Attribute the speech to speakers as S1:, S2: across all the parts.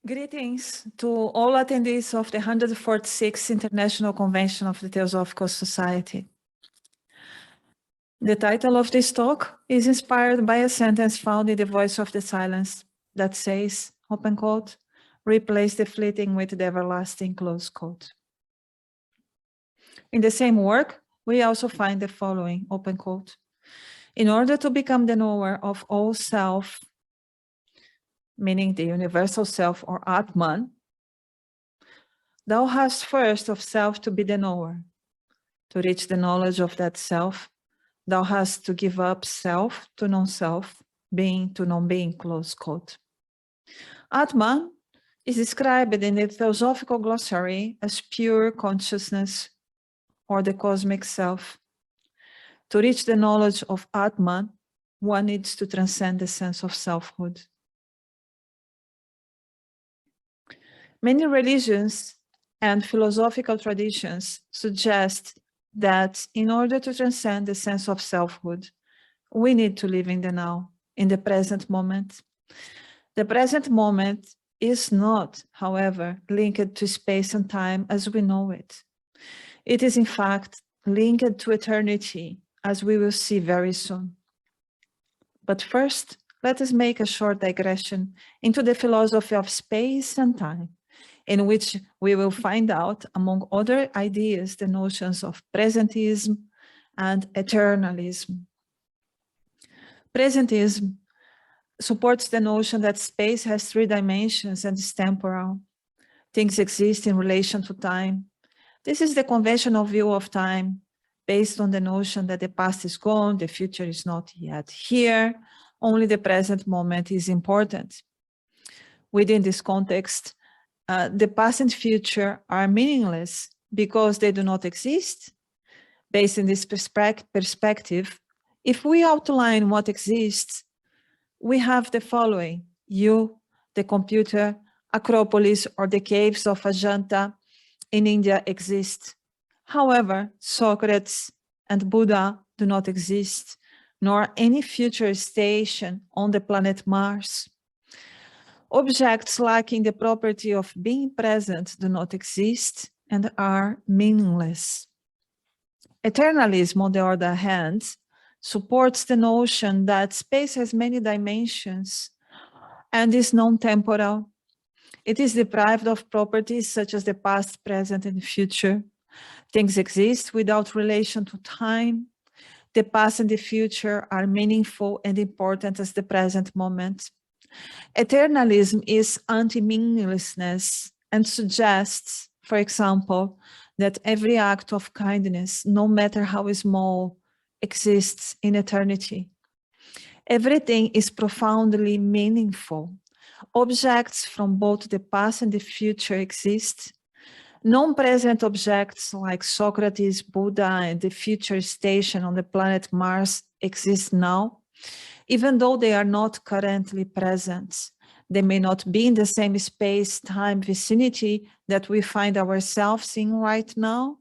S1: Greetings to all attendees of the 146th International Convention of the Theosophical Society. The title of this talk is inspired by a sentence found in the Voice of the Silence that says, open quote, replace the fleeting with the everlasting, close quote. In the same work, we also find the following, open quote, in order to become the knower of all self, meaning the universal self or Atman, thou hast first of self to be the knower. To reach the knowledge of that self, thou hast to give up self to non-self, being to non-being, close quote. Atman is described in the Theosophical Glossary as pure consciousness or the cosmic self. To reach the knowledge of Atman, one needs to transcend the sense of selfhood. Many religions and philosophical traditions suggest that in order to transcend the sense of selfhood, we need to live in the now, in the present moment. The present moment is not, however, linked to space and time as we know it. It is in fact linked to eternity, as we will see very soon. But first, let us make a short digression into the philosophy of space and time, in which we will find out, among other ideas, the notions of presentism and eternalism. Presentism supports the notion that space has three dimensions and is temporal. Things exist in relation to time. This is the conventional view of time, based on the notion that the past is gone, the future is not yet here, only the present moment is important. Within this context, the past and future are meaningless because they do not exist. Based on this perspective, if we outline what exists, we have the following: you, the computer, Acropolis, or the caves of Ajanta in India exist. However, Socrates and Buddha do not exist, nor any future station on the planet Mars. Objects lacking the property of being present do not exist and are meaningless. Eternalism, on the other hand, supports the notion that space has many dimensions and is non-temporal. It is deprived of properties such as the past, present, and future. Things exist without relation to time. The past and the future are meaningful and important as the present moment. Eternalism is anti-meaninglessness and suggests, for example, that every act of kindness, no matter how small, exists in eternity. Everything is profoundly meaningful. Objects from both the past and the future exist. Non-present objects like Socrates, Buddha, and the future station on the planet Mars exist now, even though they are not currently present. They may not be in the same space-time vicinity that we find ourselves in right now,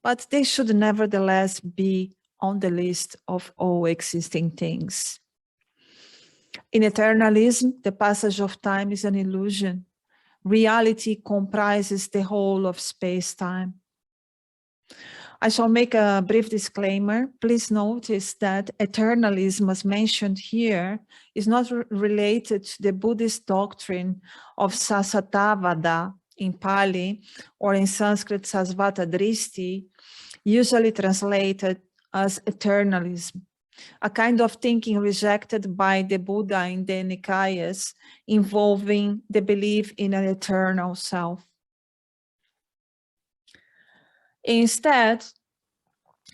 S1: but they should nevertheless be on the list of all existing things. In eternalism, the passage of time is an illusion. Reality comprises the whole of space-time. I shall make a brief disclaimer. Please notice that eternalism, as mentioned here, is not related to the Buddhist doctrine of Sasatavada in Pali, or in Sanskrit Sasvata Dristi, usually translated as eternalism, a kind of thinking rejected by the Buddha in the Nikayas, involving the belief in an eternal self. Instead,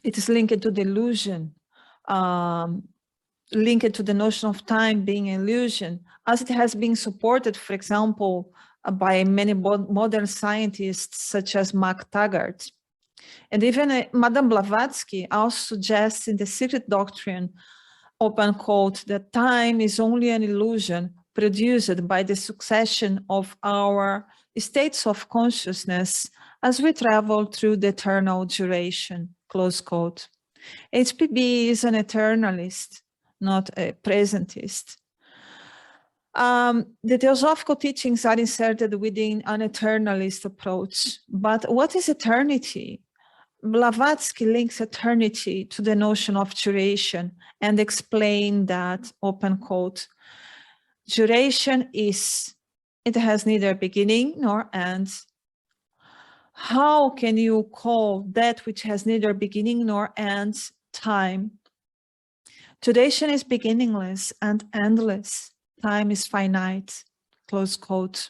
S1: it is linked to the illusion, linked to the notion of time being an illusion, as it has been supported, for example, by many modern scientists such as Mark Taggart. And even Madame Blavatsky also suggests in the Secret Doctrine, open quote, that time is only an illusion produced by the succession of our states of consciousness as we travel through the eternal duration, close quote. HPB is an eternalist, not a presentist. The theosophical teachings are inserted within an eternalist approach. But what is eternity? Blavatsky links eternity to the notion of duration and explained that, open quote, duration is, it has neither beginning nor end. How can you call that which has neither beginning nor end time? Duration is beginningless and endless. Time is finite, close quote.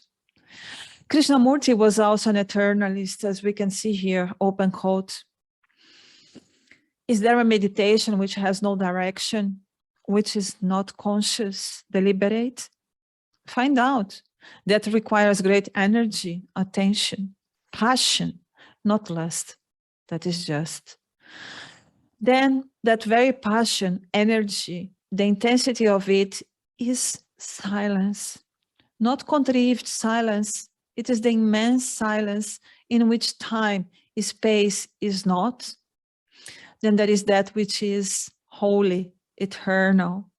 S1: Krishnamurti was also an eternalist, as we can see here, open quote. Is there a meditation which has no direction, which is not conscious, deliberate? Find out. That requires great energy, attention, passion, not lust. That is just. Then that very passion, energy, the intensity of it is silence, not contrived silence. It is the immense silence in which time, space is not. Then there is that which is holy, eternal.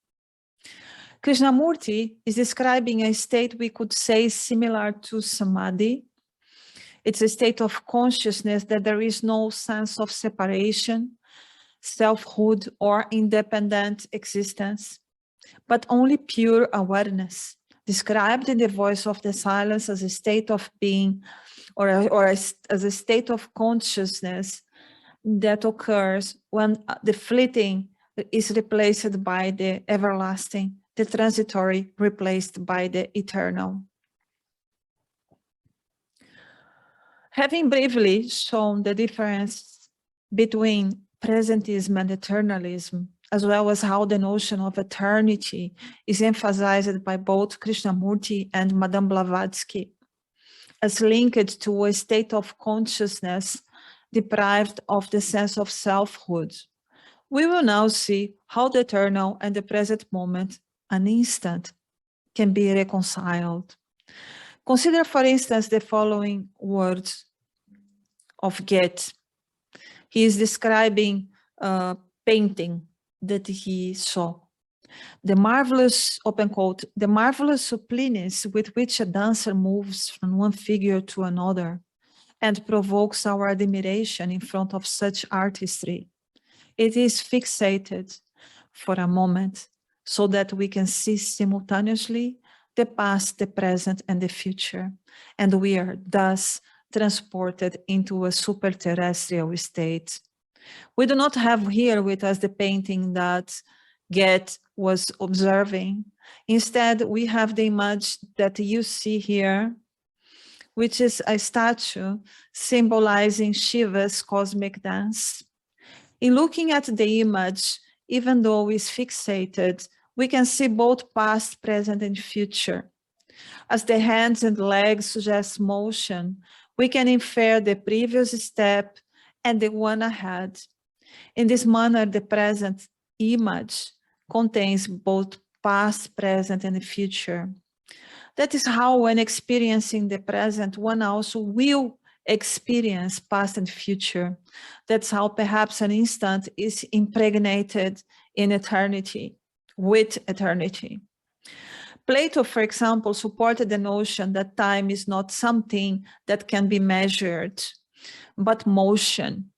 S1: Krishnamurti is describing a state we could say similar to samadhi. It's a state of consciousness that there is no sense of separation, selfhood, or independent existence, but only pure awareness, described in the voice of the silence as a state of being or as a state of consciousness that occurs when the fleeting is replaced by the everlasting, the transitory replaced by the eternal. Having briefly shown the difference between presentism and eternalism, as well as how the notion of eternity is emphasized by both Krishnamurti and Madame Blavatsky, as linked to a state of consciousness deprived of the sense of selfhood, we will now see how the eternal and the present moment, an instant, can be reconciled. Consider, for instance, the following words of Goethe. He is describing a painting that he saw. The marvelous, open quote, the marvelous suppleness with which a dancer moves from one figure to another and provokes our admiration in front of such artistry. It is fixated for a moment so that we can see simultaneously the past, the present, and the future. And we are thus transported into a super-terrestrial state. We do not have here with us the painting that Goethe was observing. Instead, we have the image that you see here, which is a statue symbolizing Shiva's cosmic dance. In looking at the image, even though it's fixated, we can see both past, present, and future. As the hands and legs suggest motion, we can infer the previous step and the one ahead. In this manner, the present image contains both past, present, and the future. That is how, when experiencing the present, one also will experience past and future. That's how perhaps an instant is impregnated in eternity, with eternity. Plato, for example, supported the notion that time is not something that can be measured, but motion.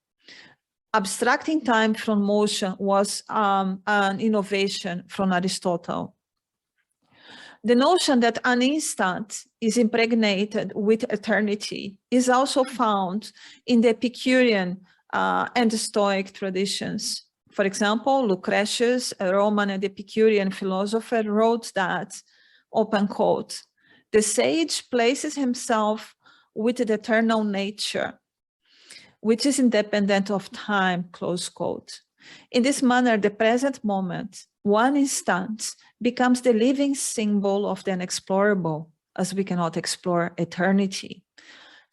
S1: Abstracting time from motion was an innovation from Aristotle. The notion that an instant is impregnated with eternity is also found in the Epicurean and Stoic traditions. For example, Lucretius, a Roman and Epicurean philosopher, wrote that, open quote, the sage places himself with the eternal nature, which is independent of time, close quote. In this manner, the present moment, one instant, becomes the living symbol of the unexplorable, as we cannot explore eternity,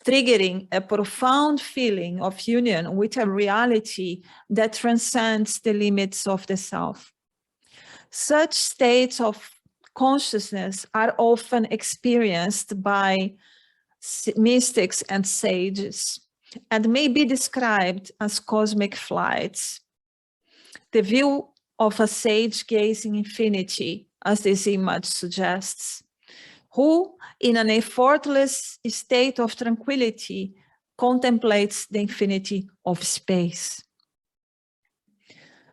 S1: triggering a profound feeling of union with a reality that transcends the limits of the self. Such states of consciousness are often experienced by mystics and sages and may be described as cosmic flights. The view of a sage gazing infinity, as this image suggests, who, in an effortless state of tranquility, contemplates the infinity of space.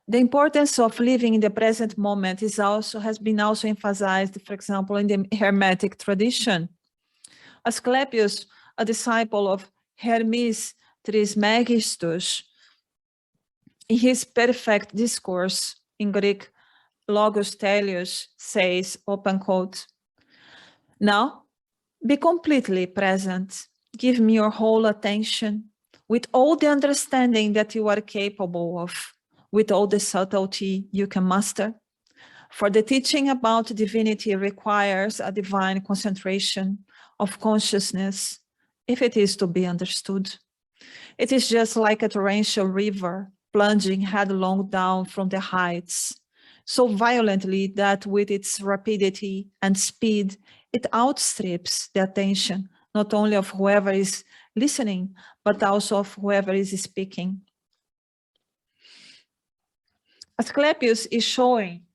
S1: The importance of living in the present moment has been also emphasized, for example, in the Hermetic tradition. Asclepius, a disciple of Hermes Trismegistus, in his perfect discourse, in Greek, Logos Teleos, says, open quote, "Now, be completely present. Give me your whole attention, with all the understanding that you are capable of, with all the subtlety you can master. For the teaching about divinity requires a divine concentration of consciousness, if it is to be understood. It is just like a torrential river plunging headlong down from the heights, so violently that with its rapidity and speed, it outstrips the attention, not only of whoever is listening, but also of whoever is speaking." Asclepius is showing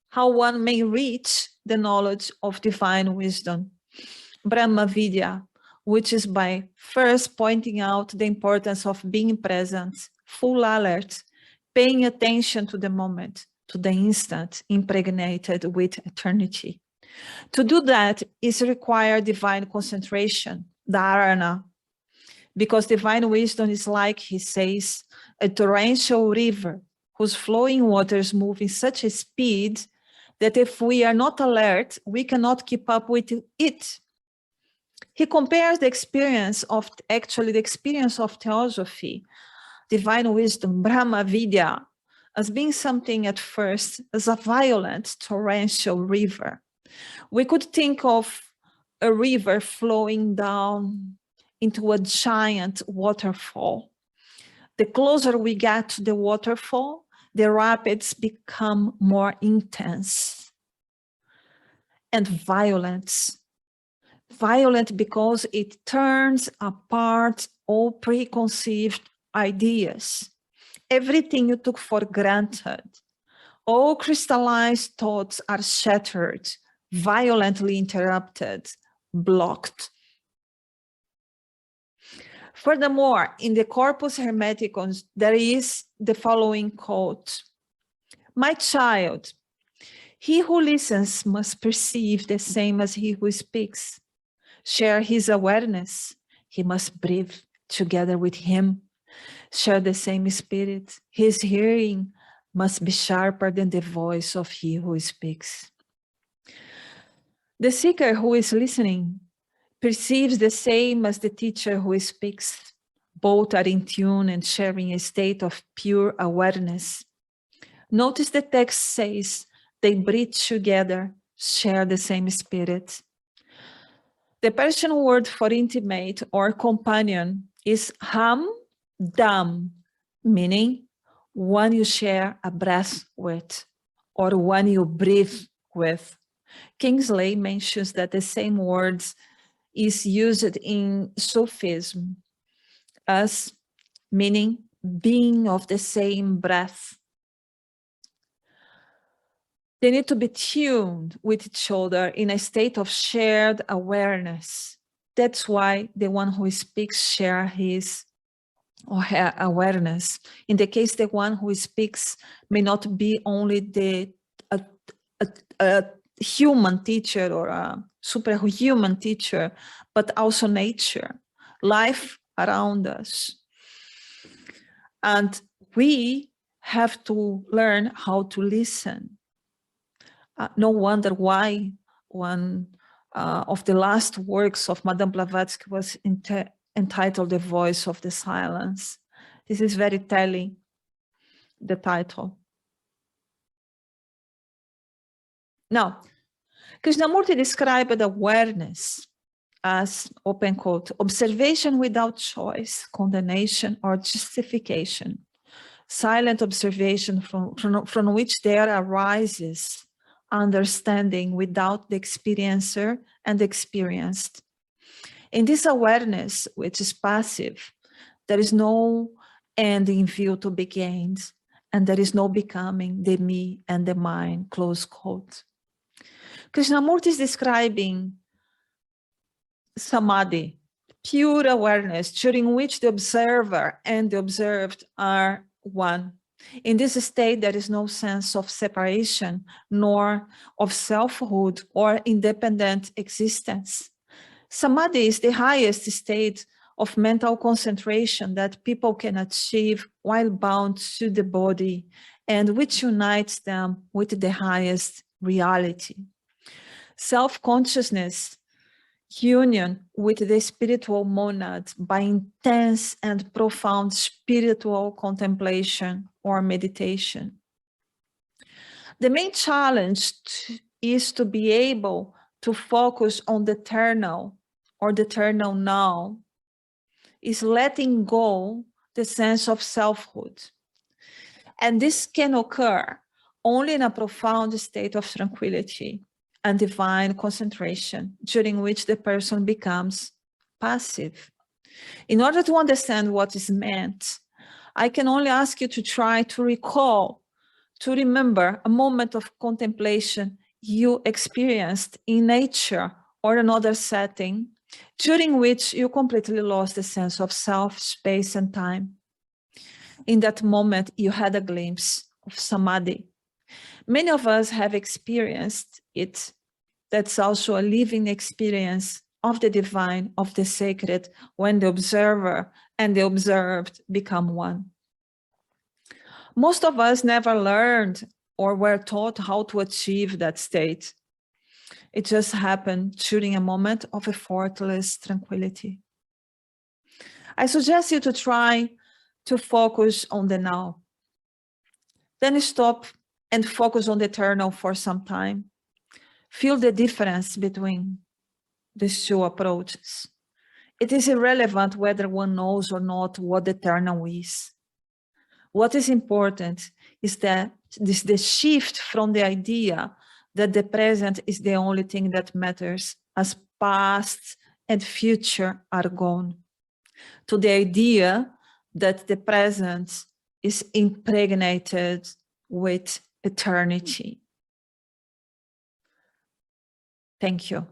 S1: how one may reach the knowledge of divine wisdom, Brahma Vidya, which is by first pointing out the importance of being present, full alert, paying attention to the moment, to the instant impregnated with eternity. To do that is require divine concentration, dharana, because divine wisdom is like, he says, a torrential river whose flowing waters move in such a speed that if we are not alert, we cannot keep up with it. He compares the experience of Theosophy, divine wisdom, Brahma Vidya, as being something at first as a violent torrential river. We could think of a river flowing down into a giant waterfall. The closer we get to the waterfall, the rapids become more intense and violent. Violent because it turns apart all preconceived ideas, everything you took for granted. All crystallized thoughts are shattered, violently interrupted, blocked. Furthermore, in the Corpus Hermeticum, there is the following quote: "My child, he who listens must perceive the same as he who speaks. Share his awareness, he must breathe together with him. Share the same spirit, his hearing must be sharper than the voice of he who speaks. The seeker who is listening perceives the same as the teacher who speaks. Both are in tune and sharing a state of pure awareness. Notice the text says they breathe together, share the same spirit. The Persian word for intimate or companion is hamdam, meaning one you share a breath with or one you breathe with. Kingsley mentions that the same words is used in Sufism as meaning being of the same breath. They need to be tuned with each other in a state of shared awareness. That's why the one who speaks share his or her awareness. In the case, the one who speaks may not be only a human teacher or a superhuman teacher, but also nature, life around us. And we have to learn how to listen. No wonder why one of the last works of Madame Blavatsky was entitled The Voice of the Silence. This is very telling, the title. Now, Krishnamurti described awareness as, open quote, observation without choice, condemnation, or justification, silent observation from which there arises understanding without the experiencer and the experienced. In this awareness, which is passive, there is no end in view to be gained, and there is no becoming the me and the mine, close quote. Krishnamurti is describing samadhi, pure awareness, during which the observer and the observed are one. In this state, there is no sense of separation, nor of selfhood or independent existence. Samadhi is the highest state of mental concentration that people can achieve while bound to the body, and which unites them with the highest reality. Self-consciousness, union with the spiritual monad by intense and profound spiritual contemplation or meditation. The main challenge is to be able to focus on the eternal or the eternal now, is letting go the sense of selfhood. And this can occur only in a profound state of tranquility and divine concentration, during which the person becomes passive. In order to understand what is meant, I can only ask you to try to recall, to remember a moment of contemplation you experienced in nature or another setting, during which you completely lost the sense of self, space, and time. In that moment, you had a glimpse of samadhi. Many of us have experienced it. That's also a living experience of the divine, of the sacred, when the observer and the observed become one. Most of us never learned or were taught how to achieve that state. It just happened during a moment of effortless tranquility. I suggest you to try to focus on the now. Then stop and focus on the eternal for some time. Feel the difference between these two approaches. It is irrelevant whether one knows or not what the eternal is. What is important is that the shift from the idea that the present is the only thing that matters, as past and future are gone, to the idea that the present is impregnated with eternity. Thank you.